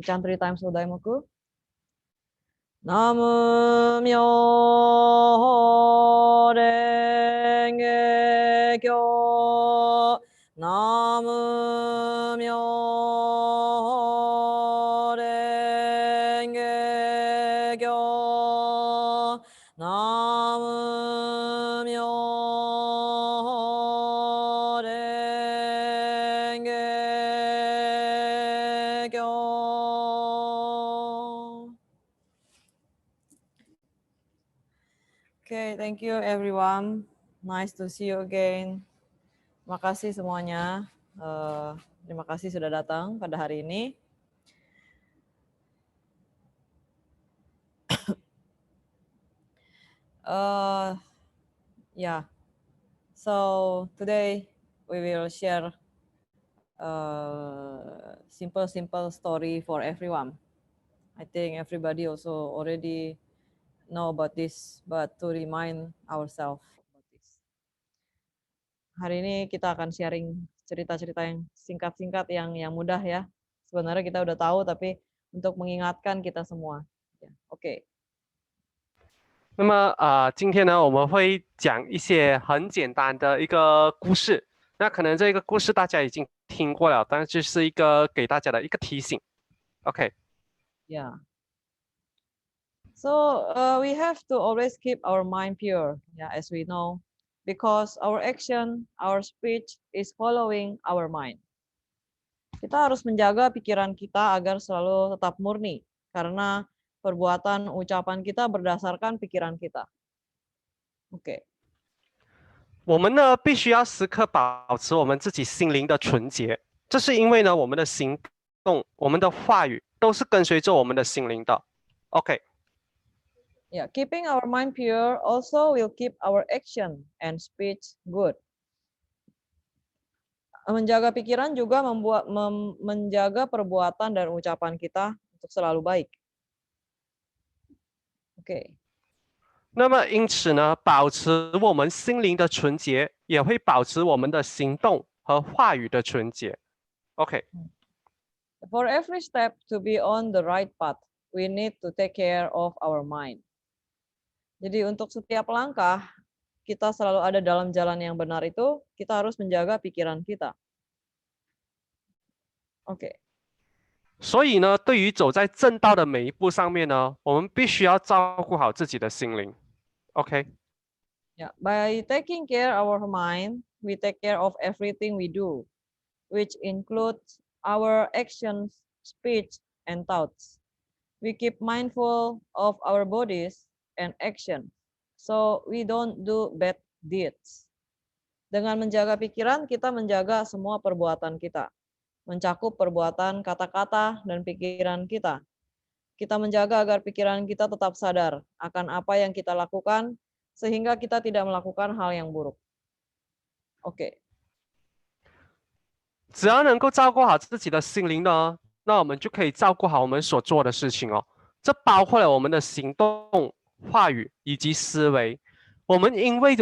Chant 3 times for Daimoku. Namu Myoho Renge Kyo. Namu Myoho Renge Kyo. Namu Myoho Renge Kyo. Okay, thank you everyone. Nice to see you again. Terima kasih semuanya. Terima kasih sudah datang pada hari ini. Yeah. So today we will share simple story for everyone. I think everybody also already know about this, but to remind ourselves about this. Hari ini kita akan sharing cerita-cerita yang singkat-singkat yang mudah ya. Sebenarnya kita udah tahu tapi untuk mengingatkan kita semua. Oke. 那么今天呢，我们会讲一些很简单的一个故事。那可能这个故事大家已经听过了，但是这是一个给大家的一个提醒。OK。Yeah. So we have to always keep our mind pure, yeah, as we know, because our action, our speech is following our mind. Kita harus menjaga pikiran kita agar selalu tetap murni, karena perbuatan, ucapan kita berdasarkan pikiran kita. Oke. 我们呢必须要时刻保持我们自己心灵的纯洁，这是因为呢我们的行动、我们的话语都是跟随着我们的心灵的。OK。Yeah, keeping our mind pure also will keep our action and speech good. Menjaga pikiran juga menjaga perbuatan dan ucapan kita untuk selalu baik. Oke. 那么因此呢，保持我们心灵的纯洁，也会保持我们的行动和话语的纯洁。OK。For every step to be on the right path, we need to take care of our mind. Jadi untuk setiap langkah kita selalu ada dalam jalan yang benar itu, kita harus menjaga pikiran kita. Oke. 所以呢，对于走在正道的每一步上面呢，我们必须要照顾好自己的心灵。OK。Yeah, by taking care of our mind, we take care of everything we do, which includes our actions, speech, and thoughts. We keep mindful of our bodies and action, so we don't do bad deeds. Dengan menjaga pikiran, kita menjaga semua perbuatan kita, mencakup perbuatan, kata-kata, dan pikiran kita. Kita menjaga agar pikiran kita tetap sadar akan apa yang kita lakukan, sehingga kita tidak melakukan hal yang buruk. Oke. 只要能够照顾好自己的心灵呢，那我们就可以照顾好我们所做的事情哦。这包括了我们的行动、话语以及思维。我们因为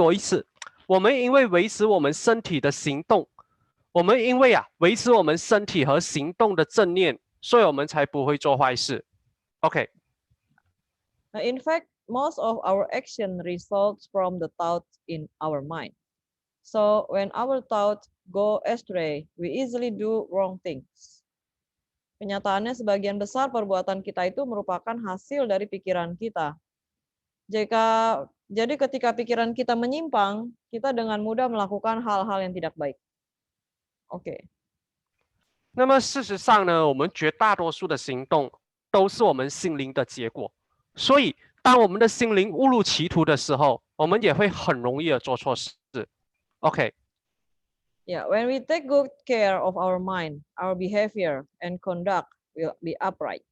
维持我们身体的行动，我们因为维持我们身体和行动的正念，所以我们才不会做坏事。OK。In fact, most of our action results from the thoughts in our mind. So when our thoughts go astray, we easily do wrong things. Kenyataannya sebagian besar perbuatan kita itu merupakan hasil dari pikiran kita. Jadi ketika pikiran kita menyimpang, kita dengan mudah melakukan hal-hal yang tidak baik. Oke. 那么事实上呢，我们绝大多数的行动都是我们心灵的结果，所以当我们的心灵误入歧途的时候，我们也会很容易的做错事。OK。 Yeah, when we take good care of our mind, our behavior and conduct will be upright.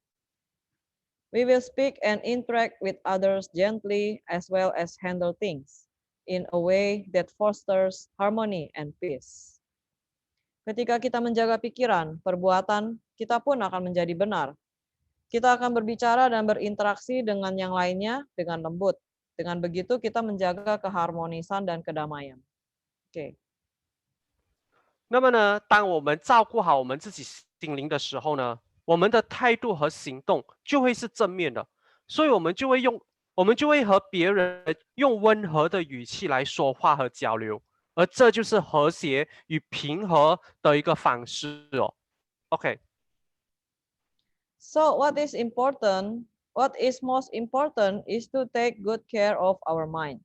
We will speak and interact with others gently as well as handle things in a way that fosters harmony and peace. Ketika kita menjaga pikiran, perbuatan kita pun akan menjadi benar. Kita akan berbicara dan berinteraksi dengan yang lainnya dengan lembut. Dengan begitu kita menjaga keharmonisan dan kedamaian. Oke. 那么呢，当我们照顾好我们自己心灵的时候呢，我们的态度和行动就会是正面的，所以我们就会和别人用温和的语气来说话和交流，而这就是和谐与平和的一个方式哦。OK。So what is important? What is most important is to take good care of our mind.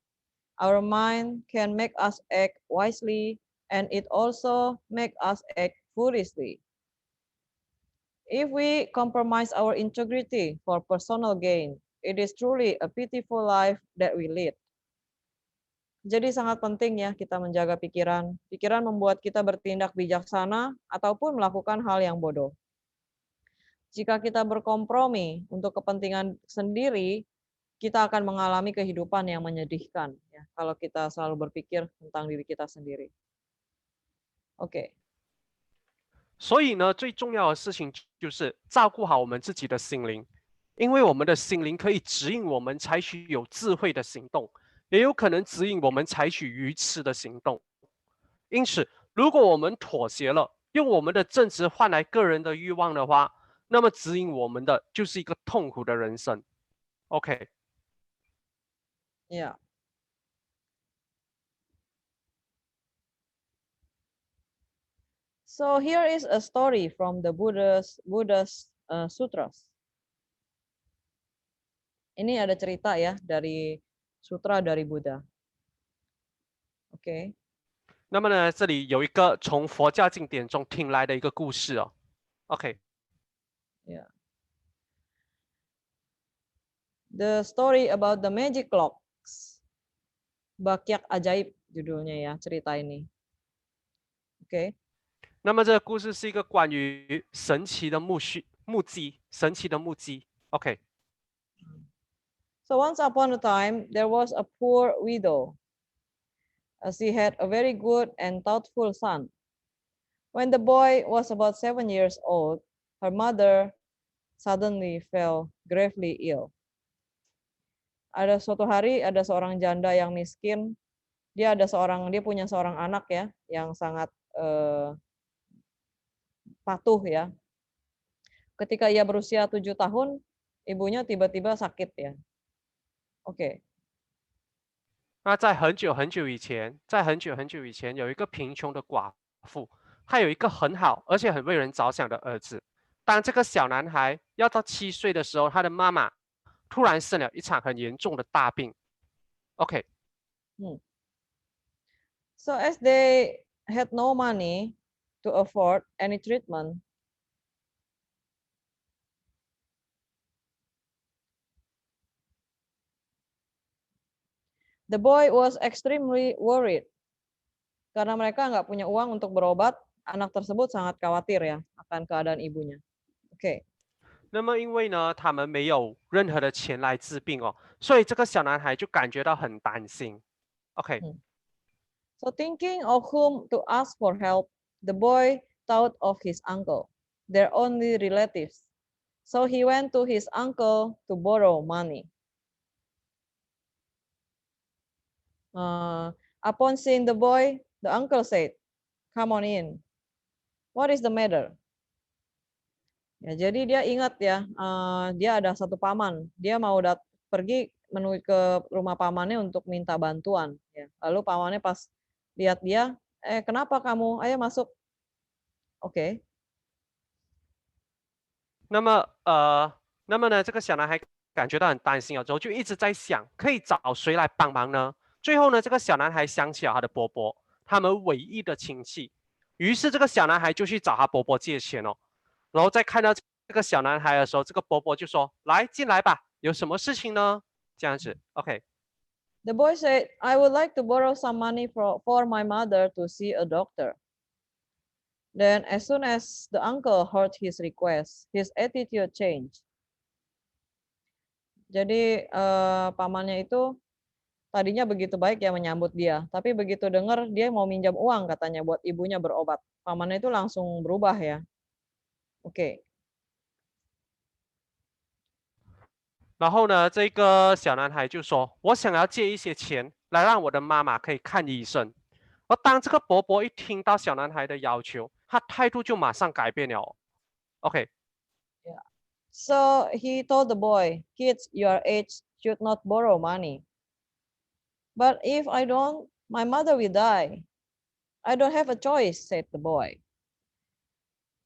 Our mind can make us act wisely, and it also make us act foolishly. If we compromise our integrity for personal gain, it is truly a pitiful life that we lead. Jadi sangat penting ya kita menjaga pikiran. Pikiran membuat kita bertindak bijaksana ataupun melakukan hal yang bodoh. Jika kita berkompromi untuk kepentingan sendiri, kita akan mengalami kehidupan yang menyedihkan ya kalau kita selalu berpikir tentang diri kita sendiri. Oke. 所以呢，最重要的事情就是照顾好我们自己的心灵，因为我们的心灵可以指引我们采取有智慧的行动，也有可能指引我们采取愚痴的行动。因此，如果我们妥协了，用我们的正直换来个人的欲望的话，那么指引我们的就是一个痛苦的人生。OK。Yeah. So here is a story from the Buddha's Sutras. Ini ada cerita ya dari sutra dari Buddha. Oke. 那么呢，这里有一个从佛教经典中听来的一个故事哦。OK。Yeah. The story about the magic clocks. Bakyak Ajaib judulnya ya cerita ini. Oke. 那么这个故事是一个关于神奇的木屐，神奇的木屐。OK。So once upon a time, there was a poor widow. She had a very good and thoughtful son. When the boy was about 7 years old, her mother suddenly fell gravely ill. Ada suatu hari ada seorang janda yang miskin. Dia punya seorang anak ya yang sangat patuh ya. Ketika ia berusia 7 tahun, ibunya tiba-tiba sakit ya. Oke. 那在很久很久以前，有一个贫穷的寡妇，她有一个很好而且很为人着想的儿子。当这个小男孩要到7岁的时候，他的妈妈突然生了一场很严重的大病。OK。So as they had no money to afford any treatment, the boy was extremely worried. Karena mereka nggak punya uang untuk berobat, anak tersebut sangat khawatir ya akan keadaan ibunya. Oke. 那么因为呢，他们没有任何的钱来治病哦，所以这个小男孩就感觉到很担心。OK。So thinking of whom to ask for help, the boy thought of his uncle, their only relatives. So he went to his uncle to borrow money. Upon seeing the boy, the uncle said, "Come on in. What is the matter?" Ya, jadi dia ingat ya, dia ada satu paman. Dia mau pergi menuju ke rumah pamannya untuk minta bantuan. Ya. Lalu pamannya pas lihat dia, kenapa kamu? Ayo masuk. Oke. 那么呢，这个小男孩感觉到很担心了之后，就一直在想，可以找谁来帮忙呢？最后呢，这个小男孩想起了他的伯伯，他们唯一的亲戚。于是这个小男孩就去找他伯伯借钱哦。然后再看到这个小男孩的时候，这个伯伯就说：“来，进来吧，有什么事情呢？”这样子 ，OK。 The boy said, "I would like to borrow some money for my mother to see a doctor." Then as soon as the uncle heard his request, his attitude changed. Jadi pamannya itu tadinya begitu baik ya menyambut dia, tapi begitu dengar dia mau minjam uang katanya buat ibunya berobat, pamannya itu langsung berubah ya. Oke. 然后呢，这个小男孩就说：“我想要借一些钱来让我的妈妈可以看医生。”而当这个伯伯一听到小男孩的要求，他态度就马上改变了。OK。So he told the boy, kids your age should not borrow money. But if I don't, my mother will die. I don't have a choice, said the boy.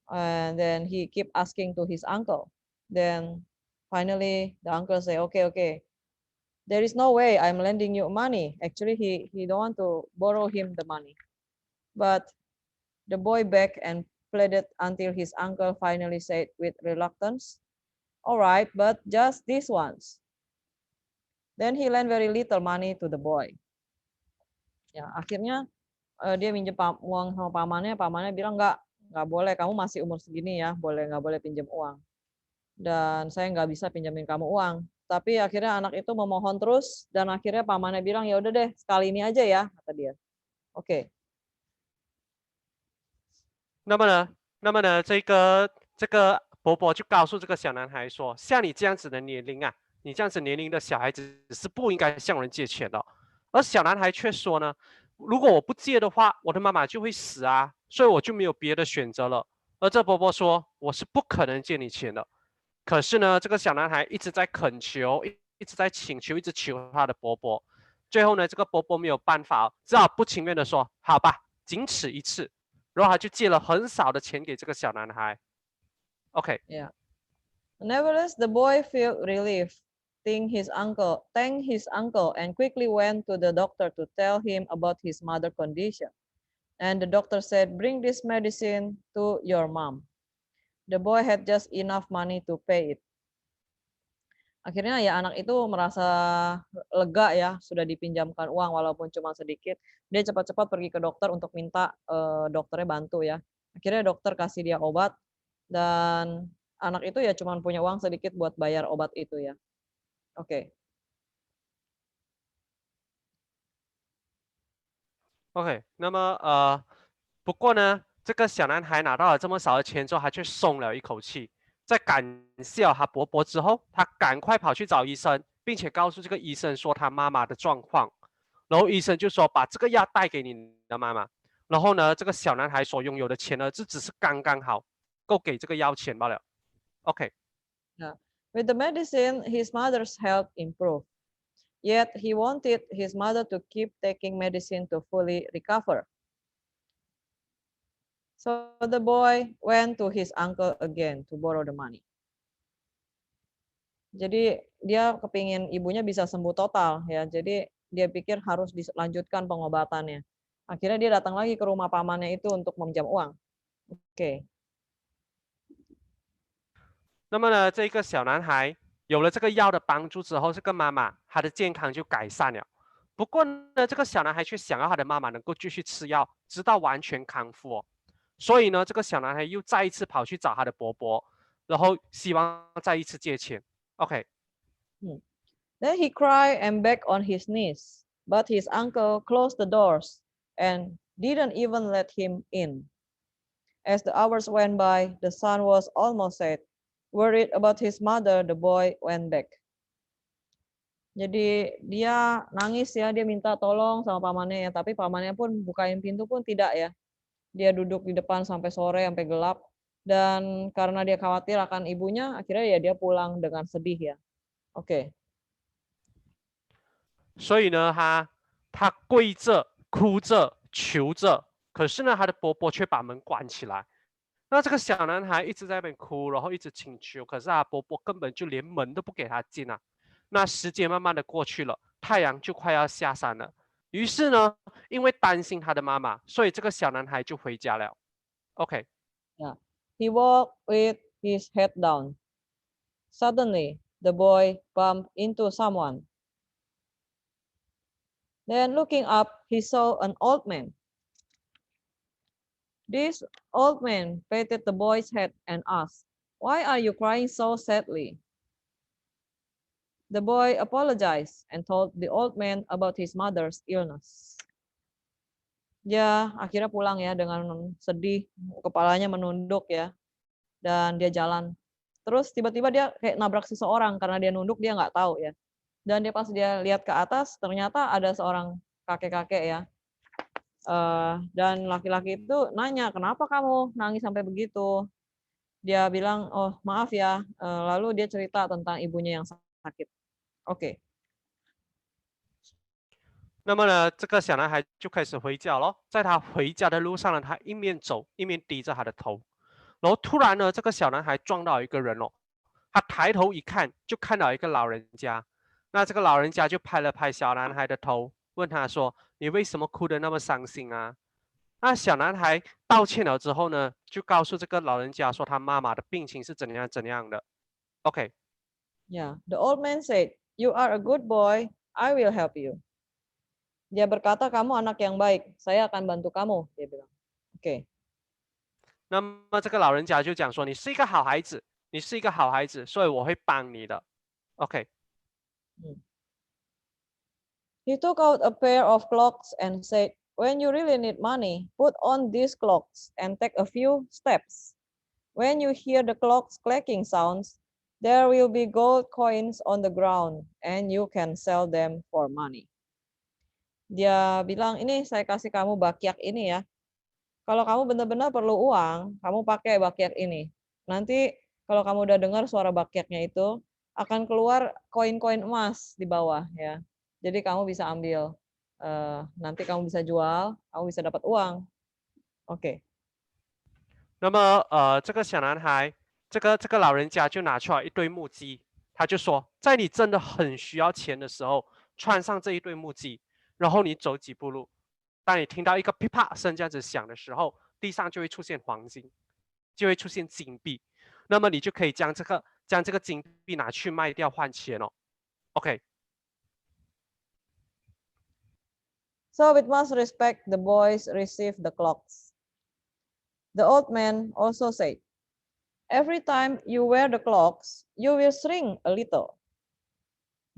And then he kept asking to his uncle. Then finally the uncle say, okay, okay, there is no way I'm lending you money. Actually, he don't want to borrow him the money. But the boy begged and pleaded until his uncle finally said with reluctance, all right, but just this once. Then he lent very little money to the boy. Ya, akhirnya dia minjem uang sama pamannya bilang nggak boleh, kamu masih umur segini ya, nggak boleh pinjam uang. Dan saya nggak bisa pinjamin kamu uang. Tapi akhirnya anak itu memohon terus dan akhirnya pamannya bilang ya udah deh sekali ini aja ya kata dia. Oke. 那么呢，这个伯伯就告诉这个小男孩说，像你这样子的年龄啊，你这样子年龄的小孩子是不应该向人借钱的。而小男孩却说呢，如果我不借的话，我的妈妈就会死啊，所以我就没有别的选择了。而这伯伯说，我是不可能借你钱的。可是呢，这个小男孩一直在恳求，一直在请求，一直求他的伯伯。最后呢，这个伯伯没有办法，只好不情愿的说：“好吧，仅此一次。”然后他就借了很少的钱给这个小男孩。OK， Yeah. Nevertheless, the boy felt relief, thanked his uncle, and quickly went to the doctor to tell him about his mother's condition. And the doctor said, bring this medicine to your mom. The boy had just enough money to pay it. Akhirnya ya anak itu merasa lega ya, sudah dipinjamkan uang walaupun cuma sedikit. Dia cepat-cepat pergi ke dokter untuk minta dokternya bantu ya. Akhirnya dokter kasih dia obat dan anak itu ya cuma punya uang sedikit buat bayar obat itu ya. Oke. OK，那么不过呢，这个小男孩拿到了这么少的钱之后，他却松了一口气。在感谢了他伯伯之后，他赶快跑去找医生，并且告诉这个医生说他妈妈的状况。然后医生就说把这个药带给你的妈妈。然后呢，这个小男孩所拥有的钱呢，这只是刚刚好，够给这个药钱罢了。OK。Yeah. With the medicine, his mother's health improved. Yet he wanted his mother to keep taking medicine to fully recover. So the boy went to his uncle again to borrow the money. Jadi dia kepingin ibunya bisa sembuh total ya. Jadi dia pikir harus dilanjutkan pengobatannya. Akhirnya dia datang lagi ke rumah pamannya itu untuk meminjam uang. Oke. 那么呢，这个小男孩有了这个药的帮助之后，这个妈妈她的健康就改善了。不过呢，这个小男孩却想要他的妈妈能够继续吃药，直到完全康复哦。所以呢，这个小男孩又再一次跑去找他的伯伯，然后希望再一次借钱。OK， Then he cried and begged on his knees, but his uncle closed the doors and didn't even let him in. As the hours went by, the sun was almost set. Worried about his mother, the boy went back. Jadi dia nangis ya, dia minta tolong sama pamannya ya, tapi pamannya pun bukain pintu pun tidak ya. Dia duduk di depan sampai sore, sampai gelap. Dan karena dia khawatir akan ibunya, akhirnya ya dia pulang dengan sedih ya. Oke. 所以呢，他跪着、哭着、求着，可是呢，他的伯伯却把门关起来。那这个小男孩一直在那边哭，然后一直请求，可是他伯伯根本就连门都不给他进啊。那时间慢慢的过去了，太阳就快要下山了。于是呢，因为担心他的妈妈，所以这个小男孩就回家了。OK， Yeah. He walked with his head down. Suddenly, the boy bumped into someone. Then looking up, he saw an old man. This old man patted the boy's head and asked, why are you crying so sadly? The boy apologized and told the old man about his mother's illness. Dia akhirnya pulang ya dengan sedih, kepalanya menunduk ya, dan dia jalan. Terus tiba-tiba dia kayak nabrak seseorang karena dia nunduk dia nggak tahu ya. Dan dia pas dia lihat ke atas ternyata ada seorang kakek-kakek ya. Dan laki-laki itu nanya, kenapa kamu nangis sampai begitu? Dia bilang, oh maaf ya, lalu dia cerita tentang ibunya yang sakit. Oke. 那么呢，这个小男孩就开始回家咯。在他回家的路上呢，他一面走一面低着他的头，然后突然呢，这个小男孩撞到一个人哦。他抬头一看，就看到一个老人家。那这个老人家就拍了拍小男孩的头，问他说：“你为什么哭得那么伤心啊？”那小男孩道歉了之后呢，就告诉这个老人家说他妈妈的病情是怎样怎样的。OK， Yeah, the old man said, "You are a good boy. I will help you." Dia berkata, kamu anak yang baik. Saya akan bantu kamu. Dia bilang. Oke. 那么这个老人家就讲说：“你是一个好孩子，你是一个好孩子，所以我会帮你的。” OK， He took out a pair of clocks and said, "When you really need money, put on these clocks and take a few steps. When you hear the clocks clacking sounds, there will be gold coins on the ground and you can sell them for money." Dia bilang, ini saya kasih kamu bakyak ini ya. Kalau kamu benar-benar perlu uang, kamu pakai bakyak ini. Nanti kalau kamu udah dengar suara bakyaknya itu, akan keluar koin-koin emas di bawah ya. Jadi kamu bisa ambil. Nanti kamu bisa jual, kamu bisa dapat uang. Oke. 那么这个小男孩，这个老人家就拿出来一堆木屐，他就说，在你真的很需要钱的时候，穿上这一堆木屐，然后你走几步路，当你听到一个噼啪声这样子响的时候，地上就会出现黄金，就会出现金币，那么你就可以将这个金币拿去卖掉换钱哦。OK， So with much respect, the boys received the clocks. The old man also said, "Every time you wear the clocks, you will shrink a little."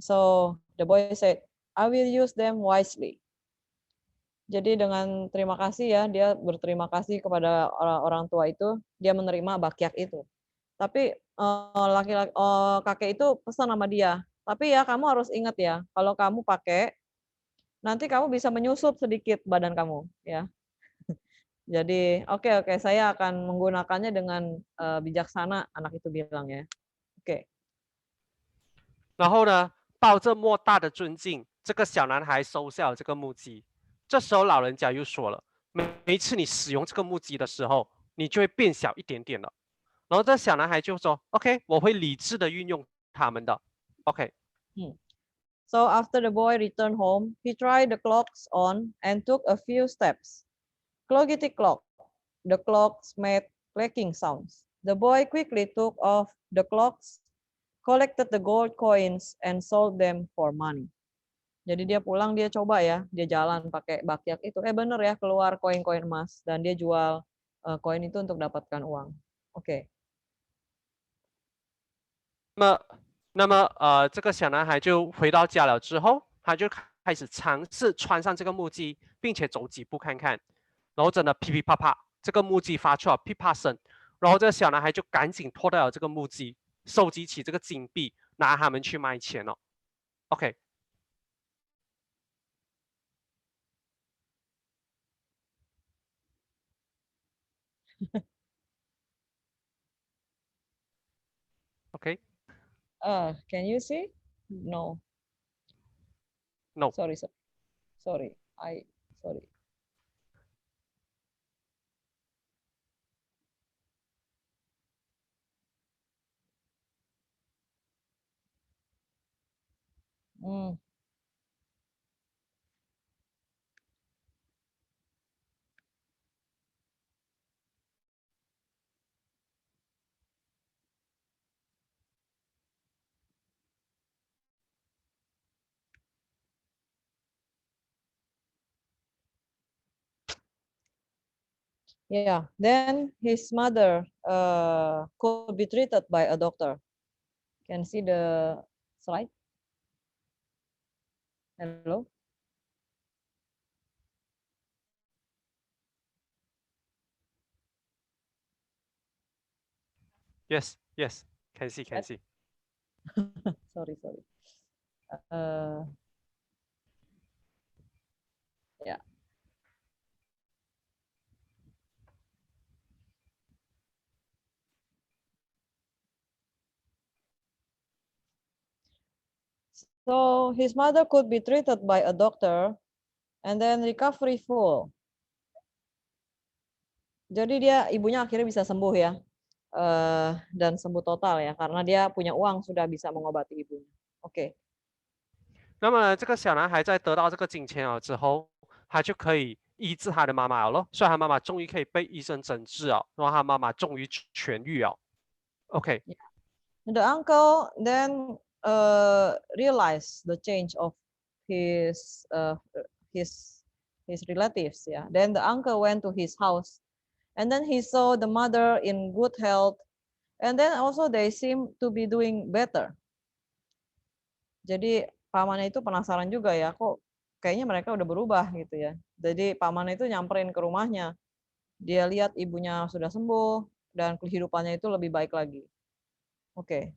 So the boy said, "I will use them wisely." Jadi dengan terima kasih ya, dia berterima kasih kepada orang tua itu, dia menerima bakyak itu. Tapi kakek itu pesan sama dia, "Tapi ya kamu harus ingat ya, kalau kamu pakai, nanti kamu bisa menyusup sedikit badan kamu ya." Jadi, "Oke oke, saya akan menggunakannya dengan, bijaksana," anak itu bilang ya. Oke. 然后呢，抱着莫大的尊敬，这个小男孩收下了这个木屐。这时候老人家又说了，每一次你使用这个木屐的时候，你就会变小一点点了。然后这小男孩就说：“OK，我会理智的运用它们的。”OK， So after the boy returned home, he tried the clocks on and took a few steps. Cloggity clock. The clocks made clacking sounds. The boy quickly took off the clocks, collected the gold coins, and sold them for money. Jadi dia pulang, dia coba ya, dia jalan pakai bakyak itu. Bener ya, keluar koin-koin emas dan dia jual koin itu untuk dapatkan uang. Oke. 那么这个小男孩就回到家了之后，他就开始尝试穿上这个木屐，并且走几步看看，然后真的噼噼啪啪，这个木屐发出了噼啪声，然后这个小男孩就赶紧脱掉了这个木屐，收集起这个金币，拿它们去卖钱了。OK， OK， Can you see? No. No， Sorry, sorry. Sorry. Sorry. Hmm. Yeah. Then his mother could be treated by a doctor. Can see the slide? Hello? Yes, yes, can see, can see. Sorry, sorry. Uh, yeah. So his mother could be treated by a doctor and then recovery full. Jadi ibunya akhirnya bisa sembuh ya, dan sembuh total ya, karena dia punya uang sudah bisa mengobati ibunya. Oke. 那么呢，这个小男孩在得到这个金钱了之后，他就可以医治他的妈妈了咯，所以他妈妈终于可以被医生诊治了，然后他妈妈终于痊愈了。OK， The uncle then realized the change of his his relatives. Yeah. Then the uncle went to his house, and then he saw the mother in good health, and then also they seem to be doing better. Jadi pamannya itu penasaran juga ya, kok kayaknya mereka udah berubah gitu ya. Jadi pamannya itu nyamperin ke rumahnya. Dia lihat ibunya sudah sembuh dan kehidupannya itu lebih baik lagi. Oke.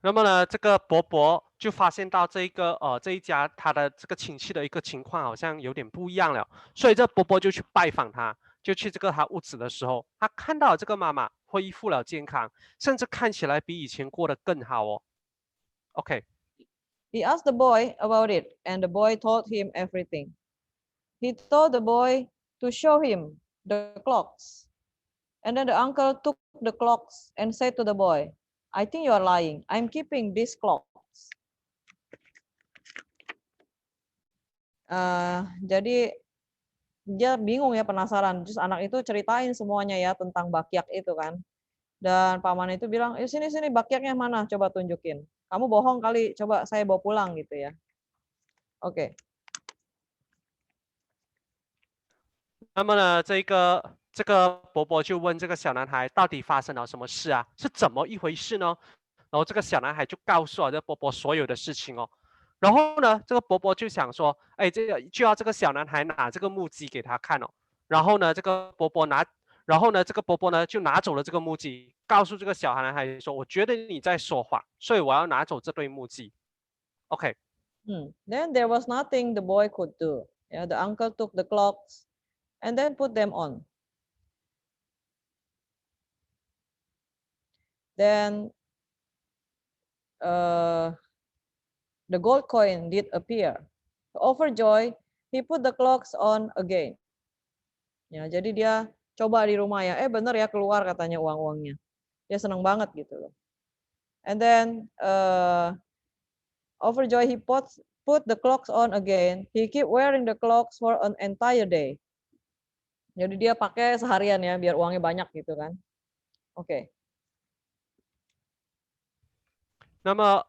那么呢，这个伯伯就发现到这一家他的这个亲戚的一个情况好像有点不一样了，所以这伯伯就去拜访他，就去这个他屋子的时候，他看到这个妈妈恢复了健康，甚至看起来比以前过得更好哦。OK， He asked the boy about it, and the boy told him everything. He told the boy to show him the clocks. And then the uncle took the clocks and said to the boy, I think you are lying. I'm keeping these clocks. Jadi dia bingung ya, penasaran. Terus anak itu ceritain semuanya ya tentang bakyak itu kan. Dan paman itu bilang, sini bakyaknya mana? Coba tunjukin. Kamu bohong kali, coba saya bawa pulang gitu ya. Oke. 那么呢，这个伯伯就问这个小男孩，到底发生了什么事啊？是怎么一回事呢？然后这个小男孩就告诉了这伯伯所有的事情哦。然后呢，这个伯伯就想说，哎，就要这个小男孩拿这个木屐给他看哦。然后呢，这个伯伯就拿走了这个木屐，告诉这个小男孩说，我觉得你在说谎，所以我要拿走这对木屐。OK。Then there was nothing the boy could do. Yeah, the uncle took the clocks and then put them on. Then the gold coin did appear. Overjoyed, he put the clocks on again. Ya, jadi dia coba di rumah ya, bener ya keluar katanya uang-uangnya. Dia seneng banget gitu loh. And then overjoyed, he put the clocks on again. He keep wearing the clocks for an entire day. Jadi dia pakai seharian ya, biar uangnya banyak gitu kan. Oke. 那么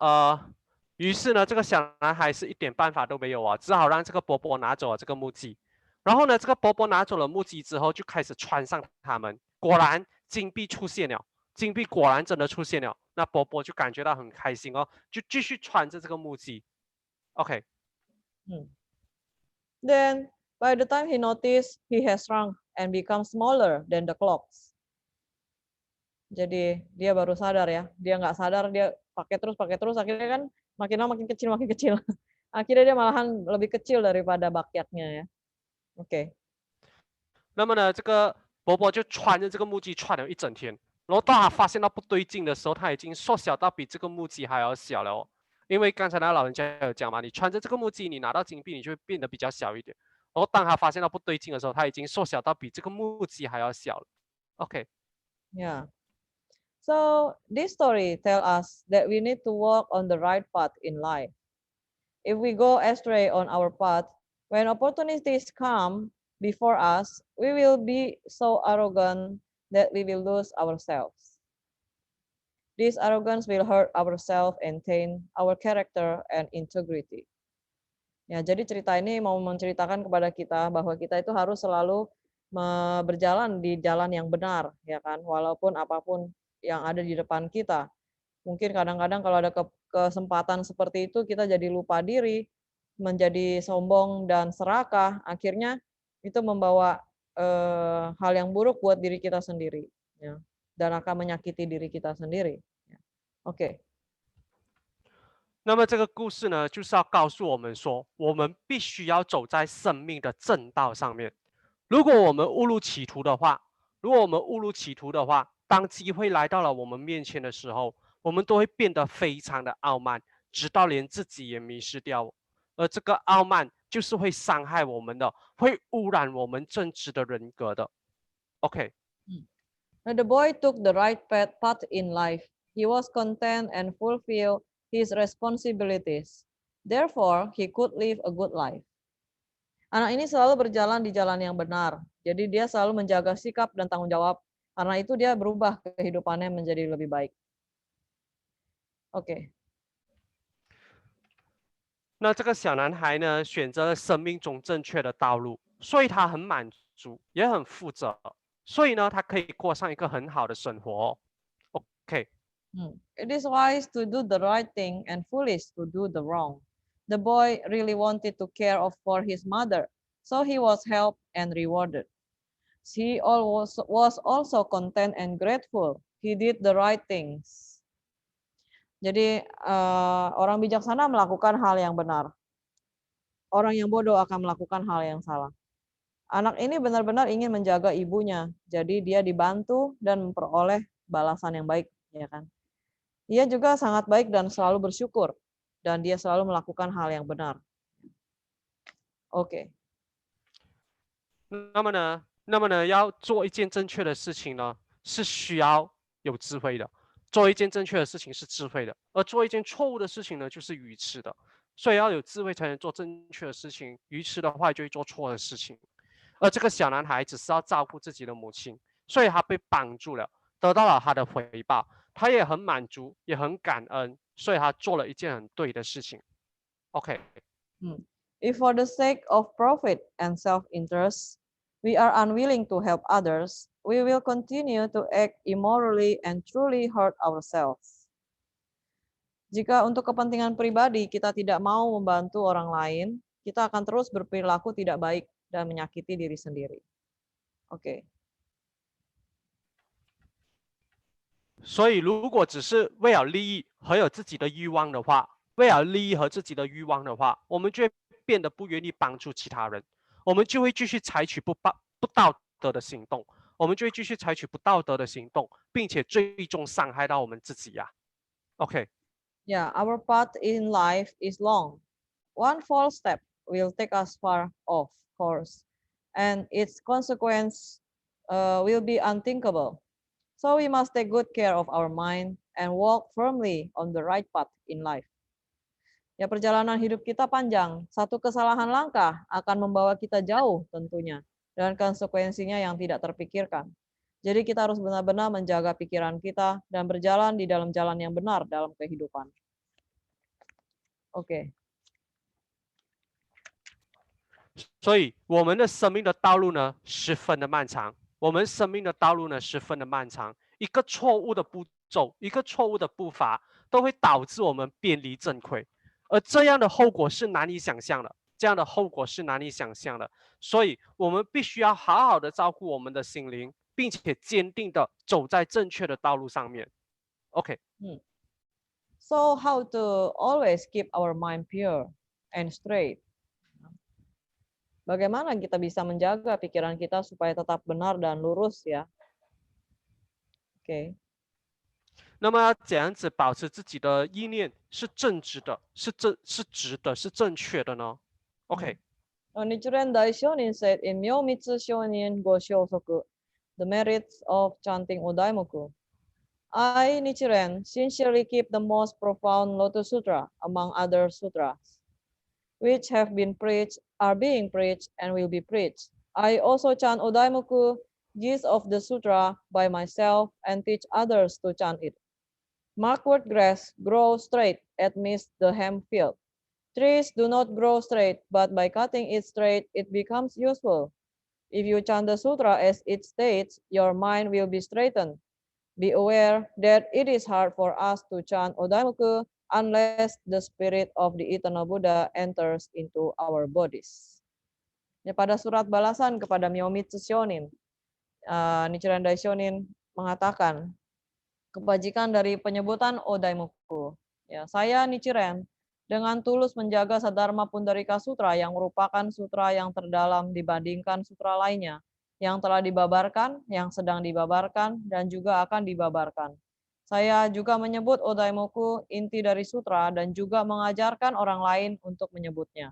于是呢，这个小男孩是一点办法都没有啊，只好让这个伯伯拿走了这个木屐。然后呢，这个伯伯拿走了木屐之后，就开始穿上它们。果然金币出现了，金币果然真的出现了。那伯伯就感觉到很开心哦，就继续穿着这个木屐。OK。Then by the time he noticed, he has shrunk and become smaller than the clocks. Jadi dia baru sadar ya, dia nggak sadar dia pakai terus, akhirnya kan makin lama makin kecil. Akhirnya dia malahan lebih kecil daripada bakyaknya ya. Oke. 那么呢，这个伯伯就穿着这个木屐穿了一整天，然后当他发现到不对劲的时候，他已经缩小到比这个木屐还要小了哦。因为刚才那老人家有讲嘛，你穿着这个木屐，你拿到金币，你就会变得比较小一点。然后当他发现到不对劲的时候，他已经缩小到比这个木屐还要小了。OK。Yeah. So this story tells us that we need to walk on the right path in life. If we go astray on our path, when opportunities come before us, we will be so arrogant that we will lose ourselves. This arrogance will hurt our self and taint our character and integrity. Ya, jadi cerita ini mau menceritakan kepada kita bahwa kita itu harus selalu berjalan di jalan yang benar, ya kan? Walaupun apapun yang ada di depan kita. Mungkin kadang-kadang kalau ada kesempatan seperti itu kita jadi lupa diri, menjadi sombong dan serakah, akhirnya itu membawa hal yang buruk buat diri kita sendiri, ya, dan akan menyakiti diri kita sendiri. Oke. 那么这个故事呢，就是要告诉我们说，我们必须要走在生命的正道上面。如果我们误入歧途的话，当机会来到了我们面前的时候，我们都会变得非常的傲慢，直到连自己也迷失掉。而这个傲慢就是会伤害我们的，会污染我们正直的人格的。OK。Now the boy took the right path in life. He was content and fulfilled his responsibilities. Therefore, he could live a good life. Anak ini selalu berjalan di jalan yang benar. Jadi dia selalu menjaga sikap dan tanggung jawab. Karena itu dia berubah kehidupannya menjadi lebih baik. Oke. 那这个小男孩呢，选择了生命中正确的道路，所以他很满足，也很负责，所以呢，他可以过上一个很好的生活。OK。It is wise to do the right thing and foolish to do the wrong. The boy really wanted to care for his mother, so he was helped and rewarded. He was also content and grateful. He did the right things. Jadi orang bijaksana melakukan hal yang benar. Orang yang bodoh akan melakukan hal yang salah. Anak ini benar-benar ingin menjaga ibunya, jadi dia dibantu dan memperoleh balasan yang baik, ya kan? Ia juga sangat baik dan selalu bersyukur, dan dia selalu melakukan hal yang benar. OK。那么呢，要做一件正确的事情呢，是需要有智慧的。做一件正确的事情是智慧的，而做一件错误的事情呢，就是愚痴的。所以要有智慧才能做正确的事情，愚痴的话就会做错的事情。而这个小男孩只是要照顾自己的母亲，所以他被帮助了，得到了他的回报，他也很满足，也很感恩，所以他做了一件很对的事情。OK。If for the sake of profit and self-interest, we are unwilling to help others, we will continue to act immorally and truly hurt ourselves. Jika untuk kepentingan pribadi kita tidak mau membantu orang lain, kita akan terus berperilaku tidak baik dan menyakiti diri sendiri. OK。所以，如果只是为了利益和有自己的欲望的话，我们就会变得不愿意帮助其他人，我们就会继续采取不道德的行动，并且最终伤害到我们自己呀。OK。Yeah, our path in life is long. One false step will take us far off course, and its consequence will be unthinkable. So we must take good care of our mind and walk firmly on the right path in life. Ya, perjalanan hidup kita panjang. Satu kesalahan langkah akan membawa kita jauh tentunya, dan konsekuensinya yang tidak terpikirkan. Jadi kita harus benar-benar menjaga pikiran kita dan berjalan di dalam jalan yang benar dalam kehidupan. OK。所以我们的生命的道路呢，十分的漫长。一个错误的步骤，一个错误的步伐，都会导致我们偏离正轨，而这样的后果是难以想象的。所以我们必须要好好的照顾我们的心灵，并且坚定的走在正确的道路上面。OK。So how to always keep our mind pure and straight? Bagaimana kita bisa menjaga pikiran kita supaya tetap benar dan lurus ya? OK。那么怎样子保持自己的意念是正直的，是直的，是正确的呢 ？OK。Nichiren Daishonin said in Myomitsu Shonin Go Shosoku, The Merits of Chanting Odaimoku. I, Nichiren, sincerely keep the most profound Lotus Sutra among other sutras, which are being preached, and will be preached. I also chant Odaimoku, gist of the sutra, by myself and teach others to chant it. Markward grass grows straight amidst the hemp field. Trees do not grow straight, but by cutting it straight, it becomes useful. If you chant the sutra as it states, your mind will be straightened. Be aware that it is hard for us to chant Odaimoku unless the spirit of the eternal Buddha enters into our bodies. Ya, pada surat balasan kepada Myomitsu Shonin, Nichiren Daishonin mengatakan, kebajikan dari penyebutan Odaimoku. Ya, saya Nichiren dengan tulus menjaga Sadharma Pundarika Sutra yang merupakan sutra yang terdalam dibandingkan sutra lainnya yang telah dibabarkan, yang sedang dibabarkan, dan juga akan dibabarkan. Saya juga menyebut Odaimoku inti dari sutra dan juga mengajarkan orang lain untuk menyebutnya.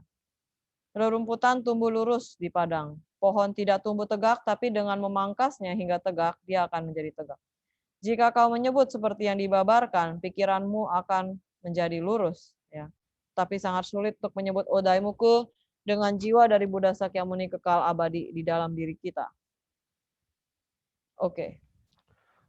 Rerumputan tumbuh lurus di padang. Pohon tidak tumbuh tegak, tapi dengan memangkasnya hingga tegak, dia akan menjadi tegak. Jika kau menyebut seperti yang dibabarkan, pikiranmu akan menjadi lurus. Ya. Tapi sangat sulit untuk menyebut Odaimoku dengan jiwa dari Buddha Sakyamuni kekal abadi di dalam diri kita. Oke.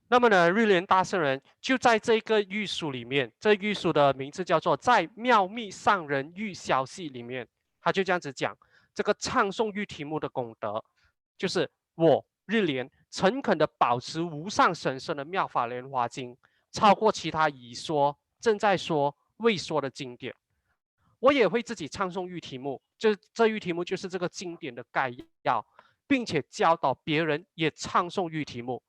那么呢，日莲大圣人就在这个玉书里面，这玉书的名字叫做《在妙密上人玉消息》里面，他就这样子讲这个唱诵玉题目的功德，就是我日莲诚恳的保持无上神圣的妙法莲华经，超过其他已说、正在说、未说的经典。我也会自己唱诵玉题目，这玉题目就是这个经典的概要，并且教导别人也唱诵玉题目。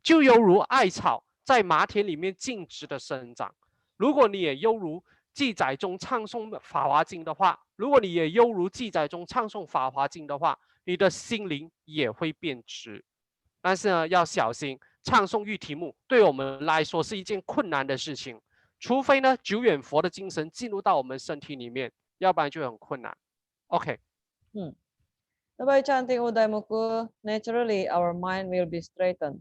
就犹如艾草在麻田里面径直的生长。如果你也犹如记载中唱诵《法华经》的话，如果你也犹如记载中唱诵《法华经》的话，你的心灵也会变直。但是呢，要小心，唱诵玉题目对我们来说是一件困难的事情，除非呢久远佛的精神进入到我们身体里面，要不然就很困难。OK。By chanting Udaimoku, naturally our mind will be straightened.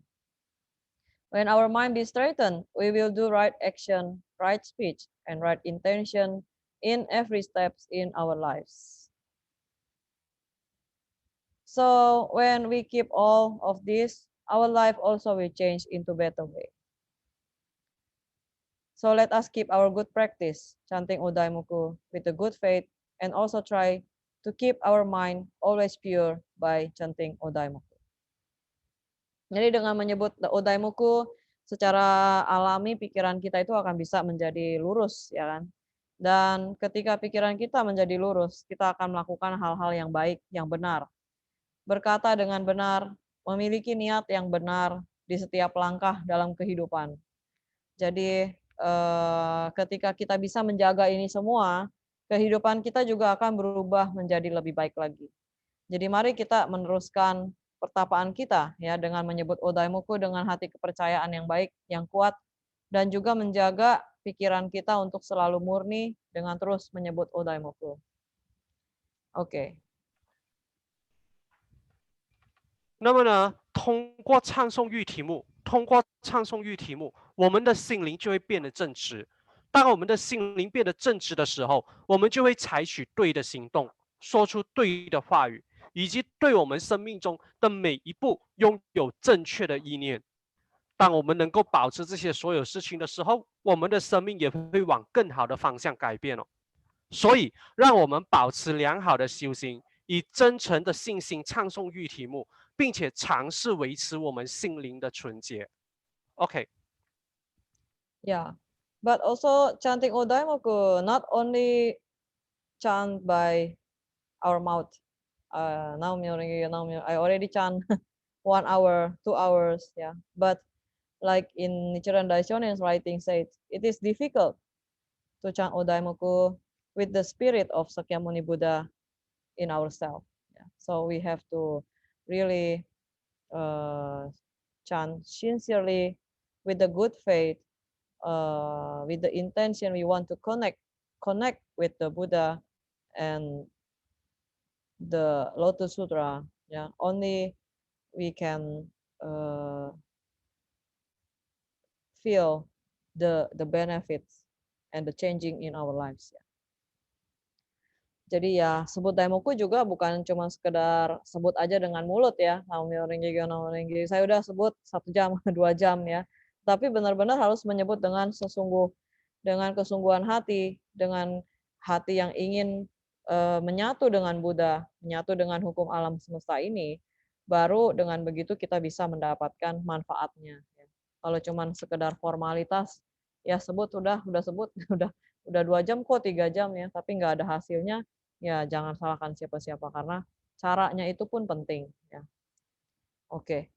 When our mind is straightened, we will do right action, right speech, and right intention in every steps in our lives. So when we keep all of this, our life also will change into better way. So let us keep our good practice, chanting Udaimoku with a good faith, and also try to keep our mind always pure by chanting Odaimoku. Jadi dengan menyebut Odaimoku secara alami pikiran kita itu akan bisa menjadi lurus, ya kan? Dan ketika pikiran kita menjadi lurus, kita akan melakukan hal-hal yang baik, yang benar. Berkata dengan benar, memiliki niat yang benar di setiap langkah dalam kehidupan. Jadi ketika kita bisa menjaga ini semua, kehidupan kita juga akan berubah menjadi lebih baik lagi. Jadi mari kita meneruskan pertapaan kita ya dengan menyebut Odaimoku dengan hati kepercayaan yang baik, yang kuat, dan juga menjaga pikiran kita untuk selalu murni dengan terus menyebut Odaimoku. Oke. 那么呢，通过唱诵玉题目，我们的心灵就会变得正直。当我们的心灵变得正直的时候，我们就会采取对的行动，说出对的话语，以及对我们生命中的每一步拥有正确的意念。当我们能够保持这些所有事情的时候，我们的生命也会往更好的方向改变哦。所以，让我们保持良好的修行，以真诚的信心唱诵玉题目，并且尝试维持我们心灵的纯洁。OK。Yeah, but also chanting Odaimoku not only chant by our mouth. Now I already chant 1 hour, 2 hours, yeah. But like in Nichiren Daishonen's writing says, it is difficult to chant Odaimoku with the spirit of Sakyamuni Buddha in ourselves. Yeah. So we have to really chant sincerely with the good faith, with the intention we want to connect with the Buddha and the Lotus Sutra. Yeah, only we can feel the benefits and the changing in our lives. Ya. Jadi ya sebut Daimoku juga bukan cuma sekedar sebut aja dengan mulut ya. Saya udah sebut 1 jam, 2 jam ya. Tapi benar-benar harus menyebut dengan kesungguhan hati, dengan hati yang ingin menyatu dengan Buddha, menyatu dengan hukum alam semesta ini. Baru dengan begitu kita bisa mendapatkan manfaatnya. Kalau cuma sekedar formalitas, ya sebut udah sebut udah 2 jam kok 3 jam ya, tapi nggak ada hasilnya, ya jangan salahkan siapa-siapa karena caranya itu pun penting ya. Oke.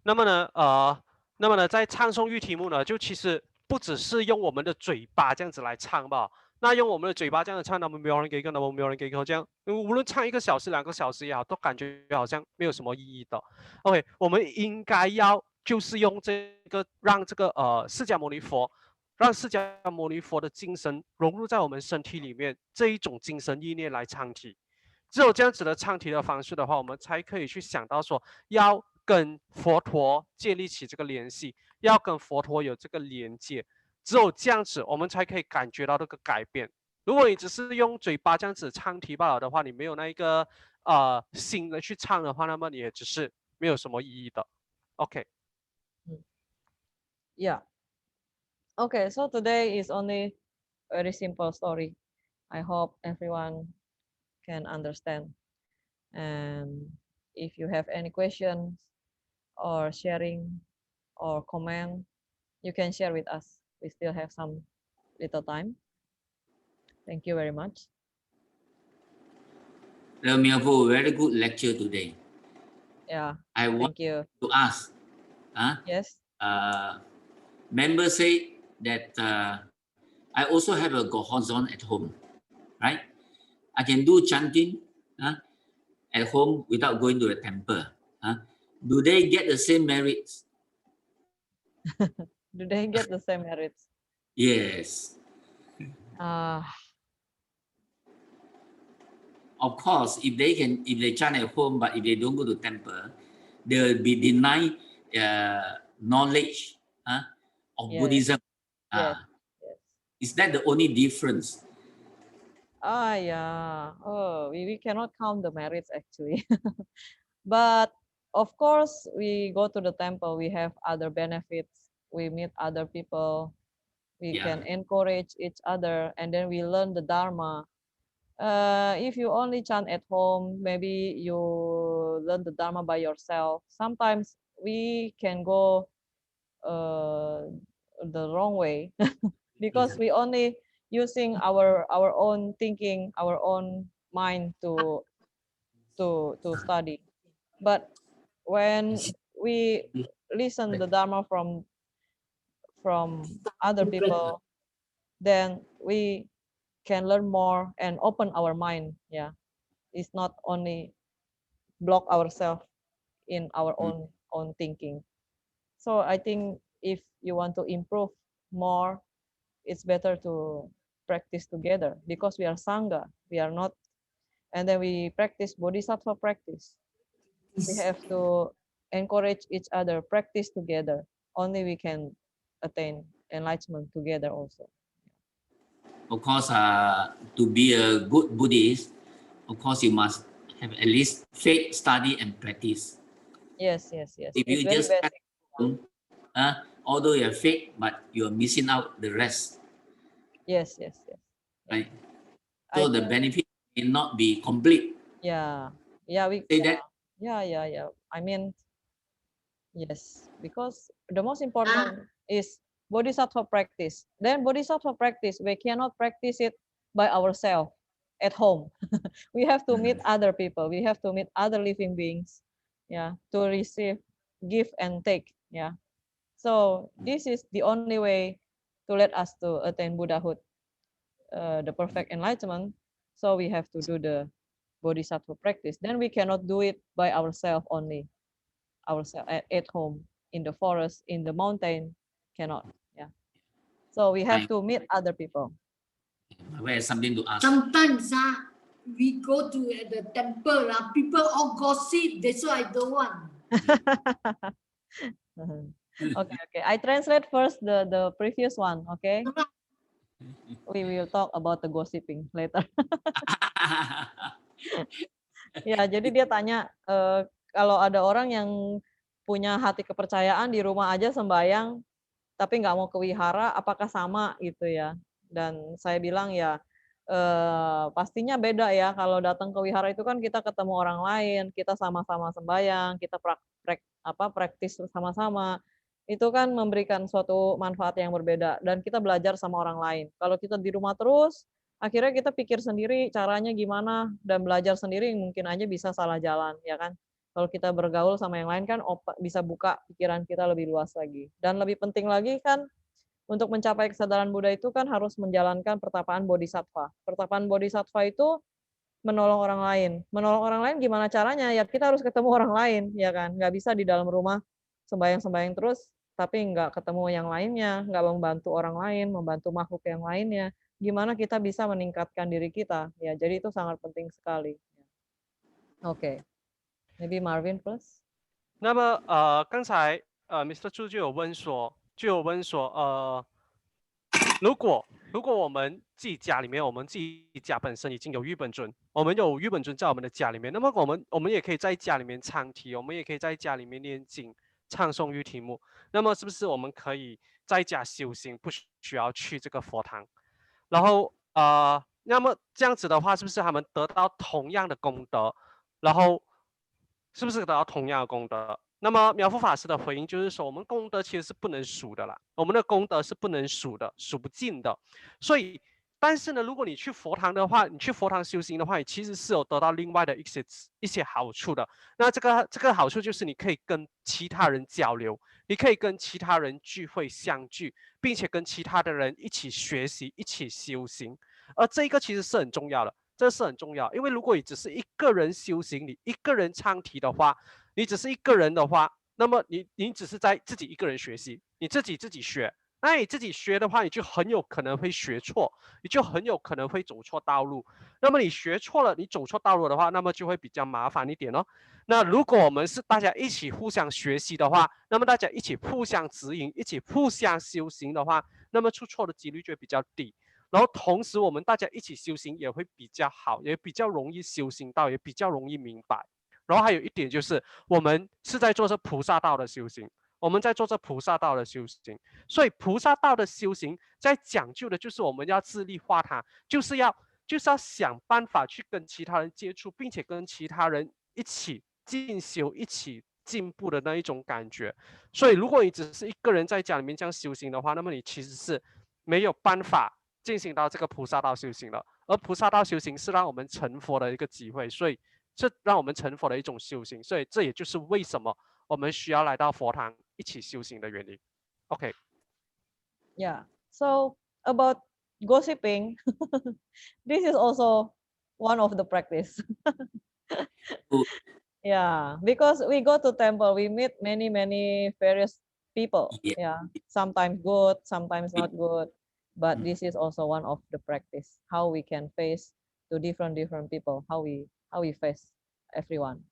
那么呢，在唱诵玉题目呢，就其实不只是用我们的嘴巴这样子来唱吧。那用我们的嘴巴这样子唱，那么没有人给个，那么没有人给个，这样无论唱1个小时、2个小时也好，都感觉好像没有什么意义的。OK， 我们应该要就是用这个让这个释迦牟尼佛，让释迦牟尼佛的精神融入在我们身体里面，这一种精神意念来唱题。只有这样子的唱题的方式的话，我们才可以去想到说要跟佛陀建立起这个联系，要跟佛陀有这个连接。只有这样子，我们才可以感觉到这个改变。如果你只是用嘴巴这样子唱题罢了的话，你没有那一个心的去唱的话，那么你也只是没有什么意义的。OK。Yeah. Okay, so today is only very simple story. I hope everyone can understand. And if you have any questions or sharing or comment, you can share with us. We still have some little time. Thank you very much. Miavu, very good lecture today. Yeah, I want thank you. to ask, Yes. members say that I also have a Gohonzon at home, right? I can do chanting at home without going to the temple. Do they get the same merits? Do they get the same merits? Yes. Of course, if they chant at home, but if they don't go to temple, they'll be denied knowledge of Yes. Buddhism. Yes. Is that the only difference? Yeah. Oh, we cannot count the merits actually. But of course, we go to the temple, we have other benefits. We meet other people. We can encourage each other, and then we learn the Dharma. If you only chant at home, maybe you learn the Dharma by yourself. Sometimes we can go the wrong way because we only using our own thinking, our own mind to study. But when we listen the Dharma from other people, then we can learn more and open our mind. Yeah, it's not only block ourselves in our own thinking. So I think if you want to improve more, it's better to practice together because we are sangha. We are not, and then we practice bodhisattva practice. We have to encourage each other, practice together. Only we can attain enlightenment together also. Of course, to be a good Buddhist, of course, you must have at least faith, study, and practice. Yes, yes, yes. If you just although you have faith, but you're missing out the rest. Yes, yes, yes. Right. So the benefit may not be complete. Yeah, yeah, we say that. Yeah. I mean, yes, because the most important is bodhisattva practice. Then bodhisattva practice, we cannot practice it by ourselves at home. We have to meet other people. We have to meet other living beings. Yeah, to receive, give and take. Yeah. So this is the only way to let us to attain Buddhahood, the perfect enlightenment. So we have to do the bodhisattva practice. Then we cannot do it by ourselves only, ourselves at home, in the forest, in the mountain, cannot. Yeah. So we have to meet other people. Where's something to ask? Sometimes we go to the temple, people all gossip. That's why I don't want. Okay. I translate first the previous one. Okay. We will talk about the gossiping later. Ya, jadi dia tanya kalau ada orang yang punya hati kepercayaan di rumah aja sembahyang, tapi nggak mau ke wihara, apakah sama gitu ya? Dan saya bilang ya pastinya beda ya. Kalau datang ke wihara itu kan kita ketemu orang lain, kita sama-sama sembahyang, kita praktis sama-sama. Itu kan memberikan suatu manfaat yang berbeda dan kita belajar sama orang lain. Kalau kita di rumah terus, akhirnya kita pikir sendiri caranya gimana dan belajar sendiri mungkin aja bisa salah jalan, ya kan? Kalau kita bergaul sama yang lain kan bisa buka pikiran kita lebih luas lagi. Dan lebih penting lagi kan untuk mencapai kesadaran Buddha itu kan harus menjalankan pertapaan bodhisattva. Pertapaan bodhisattva itu menolong orang lain. Menolong orang lain gimana caranya? Ya kita harus ketemu orang lain, ya kan? Nggak bisa di dalam rumah sembahyang terus, tapi nggak ketemu yang lainnya, nggak membantu orang lain, membantu makhluk yang lainnya. Gimana kita bisa meningkatkan diri kita? Ya, jadi itu sangat penting sekali. Oke, maybe Marvin plus. 那么刚才Mr. 朱就有问说，如果我们自己家里面，我们自己家本身已经有玉本尊，我们有玉本尊在我们的家里面，那么我们也可以在家里面唱题，我们也可以在家里面念经、唱诵玉题目。那么是不是我们可以在家修行，不需要去这个佛堂？然后那么这样子的话，是不是他们得到同样的功德？然后是不是得到同样的功德？那么苗夫法师的回应就是说，我们功德其实是不能数的啦，我们的功德是不能数的，数不尽的。所以，但是呢，如果你去佛堂的话，你去佛堂修行的话，你其实是有得到另外的一些好处的。那这个好处就是你可以跟其他人交流，你可以跟其他人聚会相聚，并且跟其他的人一起学习、一起修行。而这一个其实是很重要的，这是很重要，因为如果你只是一个人修行，你一个人唱题的话，你只是一个人的话，那么你只是在自己一个人学习，你自己学。那你自己学的话，你就很有可能会学错，你就很有可能会走错道路。那么你学错了，你走错道路的话，那么就会比较麻烦一点哦。那如果我们是大家一起互相学习的话，那么大家一起互相指引，一起互相修行的话，那么出错的几率就会比较低。然后同时我们大家一起修行也会比较好，也比较容易修行到，也比较容易明白。然后还有一点就是，我们是在做这菩萨道的修行，我们在做这菩萨道的修行，所以菩萨道的修行在讲究的就是我们要自利化他，就是要想办法去跟其他人接触，并且跟其他人一起进修、一起进步的那一种感觉。所以，如果你只是一个人在家里面这样修行的话，那么你其实是没有办法进行到这个菩萨道修行的。而菩萨道修行是让我们成佛的一个机会，所以这让我们成佛的一种修行。所以这也就是为什么我们需要来到佛堂一起修行的原因。OK。Yeah. So about gossiping, this is also one of the practice. Yeah, because we go to temple, we meet many various people. Yeah. Yeah, sometimes good, sometimes not good, but this is also one of the practice how we can face to different people, how we face everyone.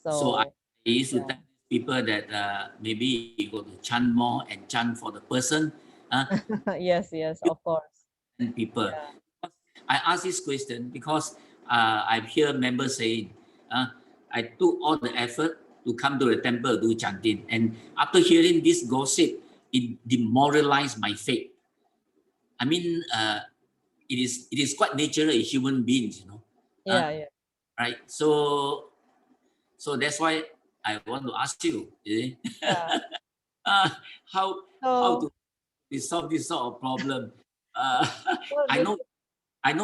So I used to yeah. tell people that maybe you go to chant more and chant for the person. Yes, of course. And people. Yeah. I ask this question because I hear members saying, I took all the effort to come to the temple to do chanting, and after hearing this gossip, it demoralized my faith. I mean, it is quite natural in human beings, you know. Yeah. Right. So that's why I want to ask you, Yeah. how to resolve this sort of problem. I know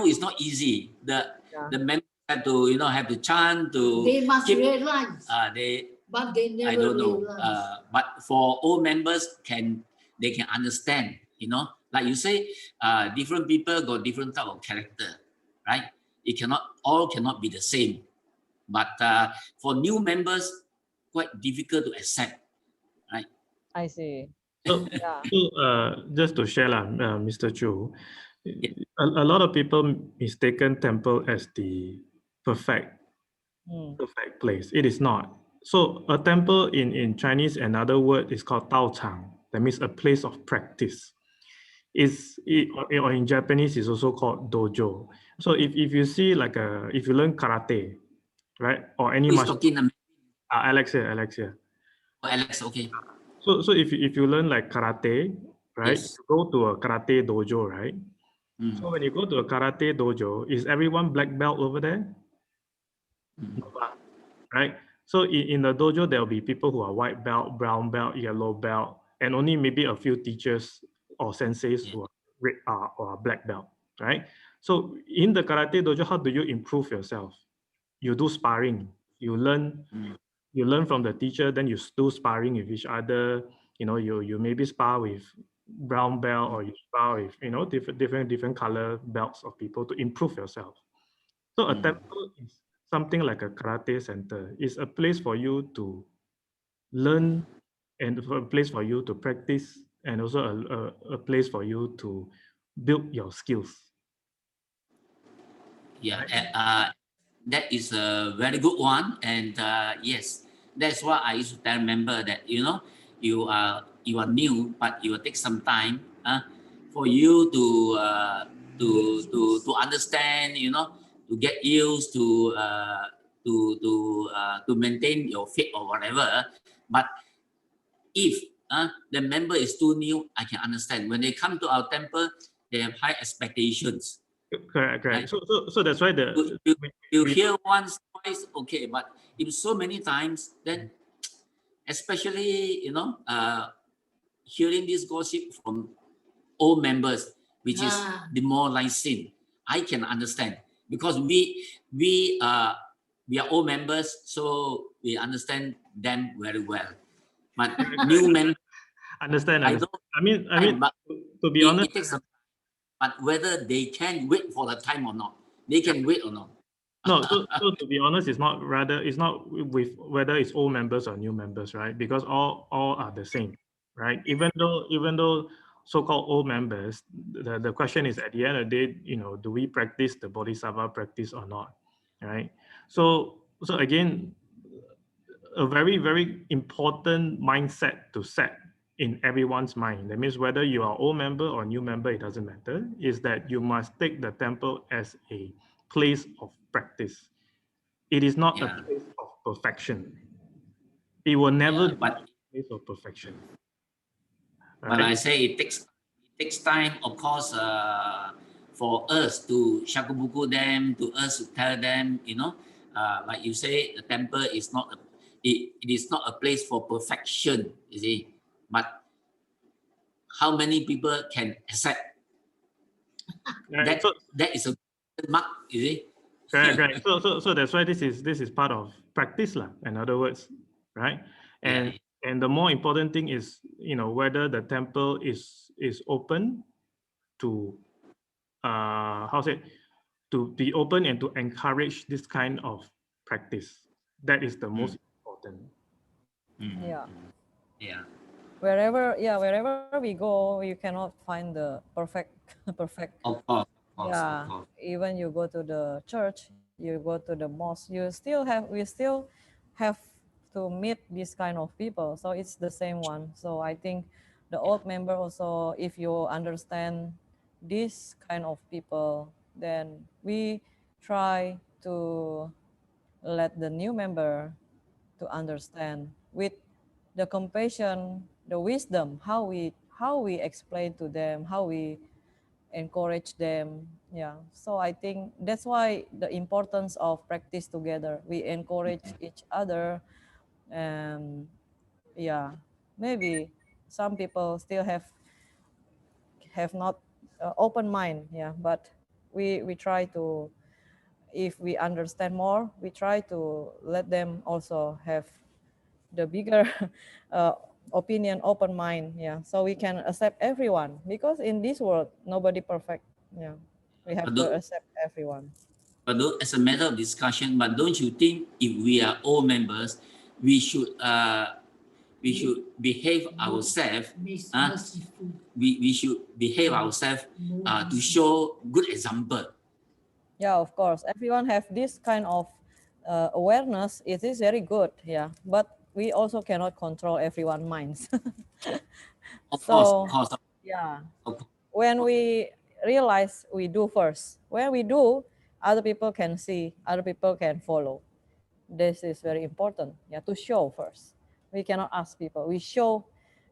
it's not easy. The members have to have to chant to. They must realize. But they never I don't know. realize. But for all members, they can understand. Like you say, different people got different type of character, right? All cannot be the same. But for new members, quite difficult to accept, right? I see. So, Yeah. just to share, Mr. Chu, a lot of people mistaken temple as the perfect place. It is not. So a temple in Chinese, another word is called Tao Chang. That means a place of practice. Or in Japanese, it's also called dojo. So if you see if you learn karate, right, or any martial art. Alex here. Oh, Alex, okay. So if you learn like karate, right, yes. you go to a karate dojo, right? So when you go to a karate dojo, is everyone black belt over there? Right? So in the dojo, there will be people who are white belt, brown belt, yellow belt, and only maybe a few teachers or senseis who are black belt, right? So in the karate dojo, how do you improve yourself? You do sparring. You learn from the teacher, then you do sparring with each other. You maybe spar with brown belt, or you spar with different color belts of people to improve yourself. So a temple is something like a karate center. It's a place for you to learn and a place for you to practice, and also a place for you to build your skills. Yeah, that is a very good one, and yes, that's why I used to tell member that you are new, but it will take some time for you to understand, to get used to maintain your faith or whatever. But if the member is too new, I can understand. When they come to our temple, they have high expectations. Correct. Right. So that's why You hear once, twice, okay, but if so many times, then especially hearing this gossip from old members, which is demoralizing, I can understand, because we are old members, so we understand them very well. But new members, understand. I don't. I mean, But to be honest, it takes some. But whether they can wait for the time or not, they can wait or not. no. So to be honest, it's not with whether it's old members or new members, right? Because all are the same, right? Even though so-called old members, the question is, at the end of the day, do we practice the Bodhisattva practice or not, right? So again, a very, very important mindset to set in everyone's mind. That means whether you are old member or new member, it doesn't matter, is that you must take the temple as a place of practice. It is not Yeah. a place of perfection. It will never Yeah, be but a place of perfection. But I Right? say it takes time, of course, for us to shakubuku them, to us to tell them, like you say, the temple is not it is not a place for perfection, you see. But how many people can accept Right. that? So, That is a mark, you see. correct. So that's why this is part of practice, lah. In other words, right? Yeah. And the more important thing is, whether the temple is open to to be open and to encourage this kind of practice. That is the most important. Yeah. Yeah. Wherever we go, you cannot find the perfect. Of course. Yeah. Even you go to the church, you go to the mosque, we still have to meet this kind of people. So it's the same one. So I think the old member also, if you understand this kind of people, then we try to let the new member to understand with the compassion, the wisdom, how we explain to them, how we encourage them. Yeah, so I think that's why the importance of practice together. We encourage each other, and yeah, maybe some people still have not open mind. Yeah, but we try to, if we understand more, we try to let them also have the bigger opinion, open mind. Yeah, so we can accept everyone, because in this world nobody perfect. Yeah, we have to accept everyone. But as a matter of discussion, but don't you think if we are all members, we should behave ourselves? We should behave ourselves to show good example. Yeah, of course, everyone have this kind of awareness. It is very good. Yeah, but we also cannot control everyone's minds. Of So course. yeah, Of course. when we realize, we do first. When we do, other people can see, other people can follow. This is very important. Yeah, to show first. We cannot ask people. We show,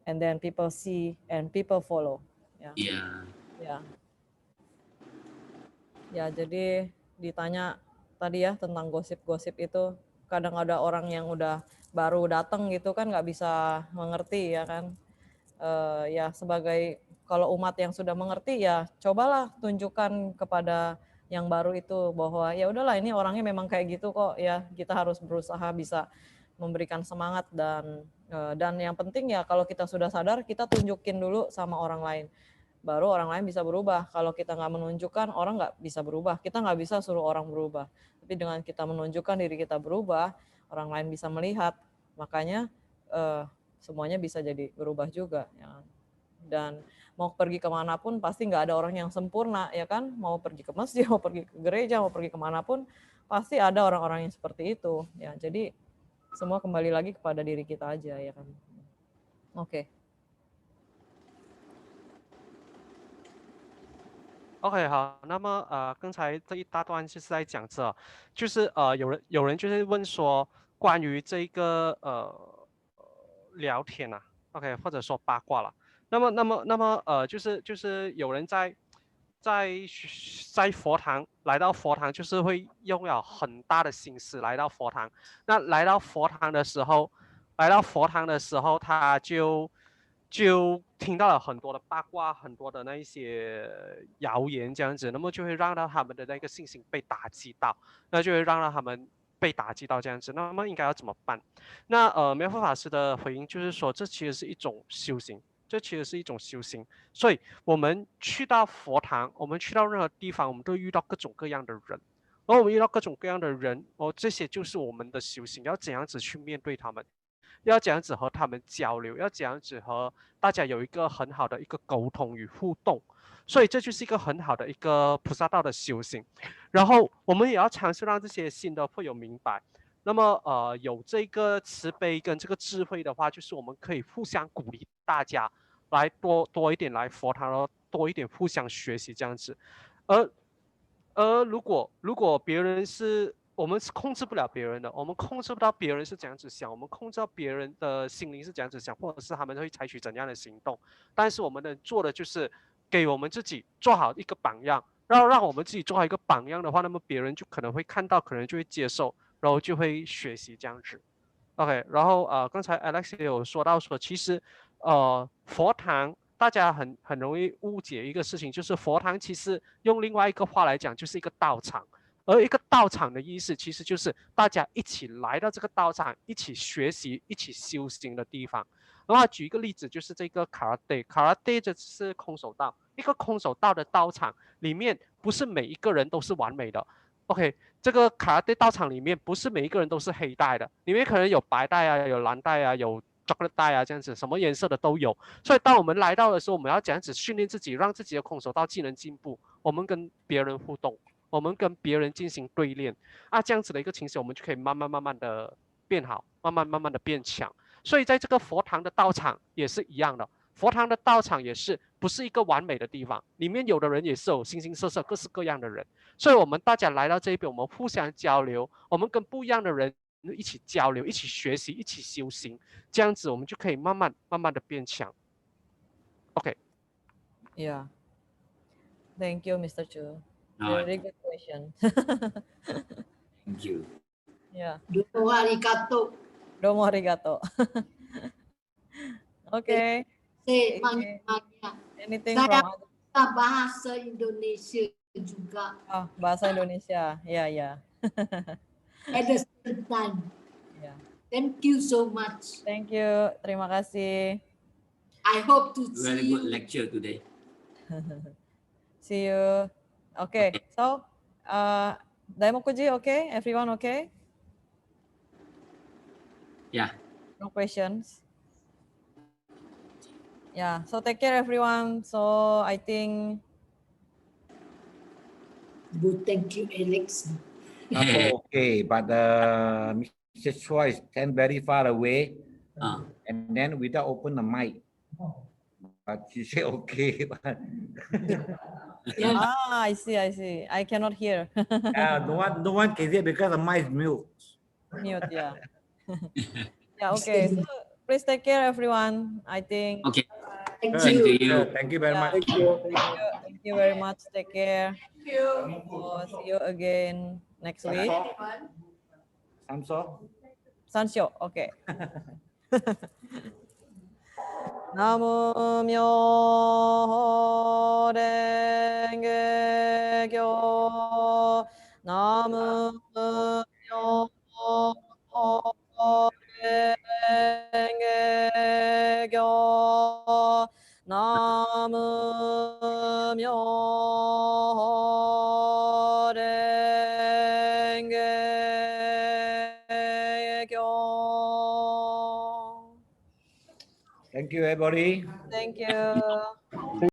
and then people see and people follow. Yeah. Yeah. Ya. Ya, jadi ditanya tadi ya tentang gosip-gosip itu, kadang ada orang yang udah baru datang gitu kan nggak bisa mengerti ya kan. Ya sebagai, kalau umat yang sudah mengerti ya cobalah tunjukkan kepada yang baru itu bahwa ya udahlah, ini orangnya memang kayak gitu kok ya, kita harus berusaha bisa memberikan semangat, dan yang penting ya kalau kita sudah sadar, kita tunjukin dulu sama orang lain, baru orang lain bisa berubah. Kalau kita nggak menunjukkan, orang nggak bisa berubah. Kita nggak bisa suruh orang berubah, tapi dengan kita menunjukkan diri kita berubah, orang lain bisa melihat. Makanya semuanya bisa jadi berubah juga ya kan? Dan mau pergi kemanapun pasti nggak ada orang yang sempurna ya kan, mau pergi ke masjid, mau pergi ke gereja, mau pergi kemanapun pasti ada orang-orang yang seperti itu ya. Jadi semua kembali lagi kepada diri kita aja ya kan. Oke. OK，好，那么刚才这一大段就是在讲这，就是有人就是问说关于这个聊天啊，OK，或者说八卦了，那么就是有人在佛堂来到佛堂，就是会用了很大的心思来到佛堂。那来到佛堂的时候，他就听到了很多的八卦，很多的那一些谣言这样子，那么就会让到他们的那个信心被打击到，那就会让到他们被打击到这样子。那么应该要怎么办？那妙法法师的回应就是说，这其实是一种修行，这其实是一种修行。所以我们去到佛堂，我们去到任何地方，我们都遇到各种各样的人。然后我们遇到各种各样的人，这些就是我们的修行，要怎样子去面对他们。要怎样子和他们交流，要怎样子和大家有一个很好的一个沟通与互动，所以这就是一个很好的一个菩萨道的修行。然后我们也要尝试让这些新的会友明白，那么有这个慈悲跟这个智慧的话，就是我们可以互相鼓励大家来多一点来佛堂，然后多一点互相学习这样子。如果别人是我们是控制不了别人的，我们控制不到别人是怎样子想，我们控制到别人的心灵是怎样子想，或者是他们会采取怎样的行动。但是我们能做的就是给我们自己做好一个榜样，让我们自己做好一个榜样的话，那么别人就可能会看到，可能就会接受，然后就会学习这样子。OK，然后刚才 Alex 也有说到说，其实佛堂大家很容易误解一个事情，就是佛堂其实用另外一个话来讲，就是一个道场。而一个道场的意思，其实就是大家一起来到这个道场，一起学习、一起修行的地方。然后举一个例子，就是这个 karate 这是空手道，一个空手道的道场里面，不是每一个人都是完美的。OK，这个karate道场里面，不是每一个人都是黑带的，里面可能有白带啊，有蓝带啊，有 chocolate 带啊，这样子，什么颜色的都有。所以当我们来到的时候，我们要这样子训练自己，让自己的空手道技能进步。我们跟别人互动。我们跟别人进行对练啊，这样子的一个情形，我们就可以慢慢的变好，慢慢的变强。所以在这个佛堂的道场也是一样的，佛堂的道场也是不是一个完美的地方，里面有的人也是有形形色色、各式各样的人。所以我们大家来到这边，我们互相交流，我们跟不一样的人一起交流、一起学习、一起修行，这样子我们就可以慢慢的变强。OK。Yeah. Thank you, Mr. Chu. Ah, Very good question. thank you. Yeah. Domo arigato. Domo arigato. Okay. Say Okay. banyak-banyak. Anything Saya from bisa bahasa Indonesia juga bahasa Indonesia? Ya, ya. at the same time. Ya. Thank you so much. Thank you. Terima kasih. I hope to Very see good you. lecture today. See you. Okay. So, Daimokuji, okay? Everyone okay? Yeah. No questions? Yeah. So take care, everyone. So I think Good, thank you, Alex. Okay, but Mr. Chua stand very far away, Ah, and then without open the mic. But she say okay. I see. I cannot hear. No one can hear because the mic is mute. Mute, yeah. Yeah, okay. So please take care, everyone. I think. okay. Thank Good. Thank you. you. Thank you very Yeah. much. Thank you very much. Take care. Thank you. So see you again next week. Samso. Sansho, okay. Namu myo renge kyo. Namu myo renge kyo. Namu myo renge kyo. Thank you, everybody. Thank you.